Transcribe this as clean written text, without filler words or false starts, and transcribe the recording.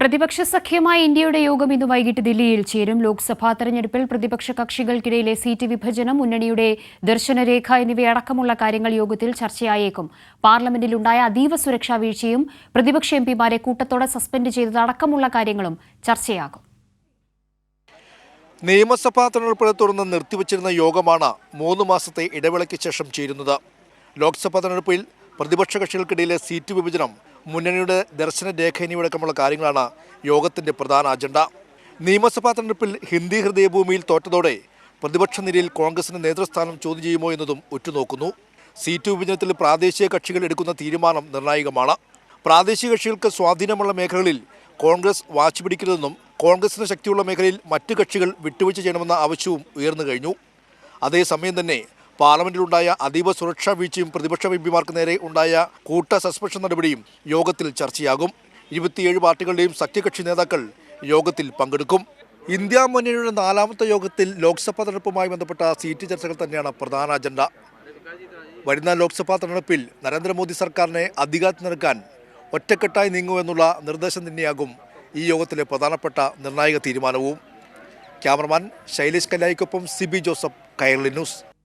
പ്രതിപക്ഷ സഖ്യമായ ഇന്ത്യയുടെ യോഗം ഇന്ന് വൈകിട്ട് ദില്ലിയിൽ ചേരും. ലോക്സഭാ തെരഞ്ഞെടുപ്പിൽ പ്രതിപക്ഷ കക്ഷികൾക്കിടയിലെ സീറ്റ് വിഭജനം, മുന്നണിയുടെ ദർശനരേഖ എന്നിവയടക്കമുള്ള കാര്യങ്ങൾ യോഗത്തിൽ ചർച്ചയായേക്കും. പാർലമെന്റിലുണ്ടായ അതീവ സുരക്ഷാ വീഴ്ചയും പ്രതിപക്ഷ എംപിമാരെ കൂട്ടത്തോടെ സസ്പെൻഡ് ചെയ്തതടക്കമുള്ള കാര്യങ്ങളും ചർച്ചയാകും. നിയമസഭാ തെരഞ്ഞെടുപ്പിനെ തുടർന്ന് നിർത്തിവച്ചിരുന്ന യോഗമാണ് 3 മാസത്തെ ഇടവേളയ്ക്ക് ശേഷം ചേരുന്നത്. ലോക്സഭാ തെരഞ്ഞെടുപ്പിൽ പ്രതിപക്ഷ കക്ഷികൾക്കിടയിലെ സീറ്റ് വിഭജനം, മുന്നണിയുടെ ദർശന രേഖ എന്നിവയടക്കമുള്ള കാര്യങ്ങളാണ് യോഗത്തിന്റെ പ്രധാന അജണ്ട. നിയമസഭാ തെരഞ്ഞെടുപ്പിൽ ഹിന്ദി ഹൃദയഭൂമിയിൽ തോറ്റതോടെ പ്രതിപക്ഷ നിരയിൽ കോൺഗ്രസിന് നേതൃസ്ഥാനം ചോദ്യം ചെയ്യുമോ എന്നതും ഉറ്റുനോക്കുന്നു. സീറ്റ് വിഭജനത്തിൽ പ്രാദേശിക കക്ഷികൾ എടുക്കുന്ന തീരുമാനം നിർണായകമാണ്. പ്രാദേശിക കക്ഷികൾക്ക് സ്വാധീനമുള്ള മേഖലകളിൽ കോൺഗ്രസ് വാശി പിടിക്കരുതെന്നും കോൺഗ്രസിന് ശക്തിയുള്ള മേഖലയിൽ മറ്റു കക്ഷികൾ വിട്ടുവീഴ്ച ചെയ്യണമെന്ന ആവശ്യവും ഉയർന്നു കഴിഞ്ഞു. അതേസമയം തന്നെ പാർലമെന്റിലുണ്ടായ അതീവ സുരക്ഷാ വീഴ്ചയും പ്രതിപക്ഷ എംപിമാർക്ക് നേരെ ഉണ്ടായ കൂട്ട സസ്പെൻഷൻ നടപടിയും യോഗത്തിൽ ചർച്ചയാകും. 27 പാർട്ടികളുടെയും സഖ്യകക്ഷി നേതാക്കൾ യോഗത്തിൽ പങ്കെടുക്കും. ഇന്ത്യ മുന്നണിയുടെ 4ാമത്തെ യോഗത്തിൽ ലോക്സഭാ തെരഞ്ഞെടുപ്പുമായി ബന്ധപ്പെട്ട സീറ്റ് ചർച്ചകൾ തന്നെയാണ് പ്രധാന അജണ്ട. വരുന്ന ലോക്സഭാ തെരഞ്ഞെടുപ്പിൽ നരേന്ദ്രമോദി സർക്കാരിനെ അധികാരത്തിലിറക്കാൻ ഒറ്റക്കെട്ടായി നീങ്ങുമെന്നുള്ള നിർദ്ദേശം തന്നെയാകും ഈ യോഗത്തിലെ പ്രധാനപ്പെട്ട നിർണായക തീരുമാനവും. ക്യാമറമാൻ ശൈലേഷ് കല്ലായിക്കൊപ്പം സിബി ജോസഫ്, കൈരളി ന്യൂസ്.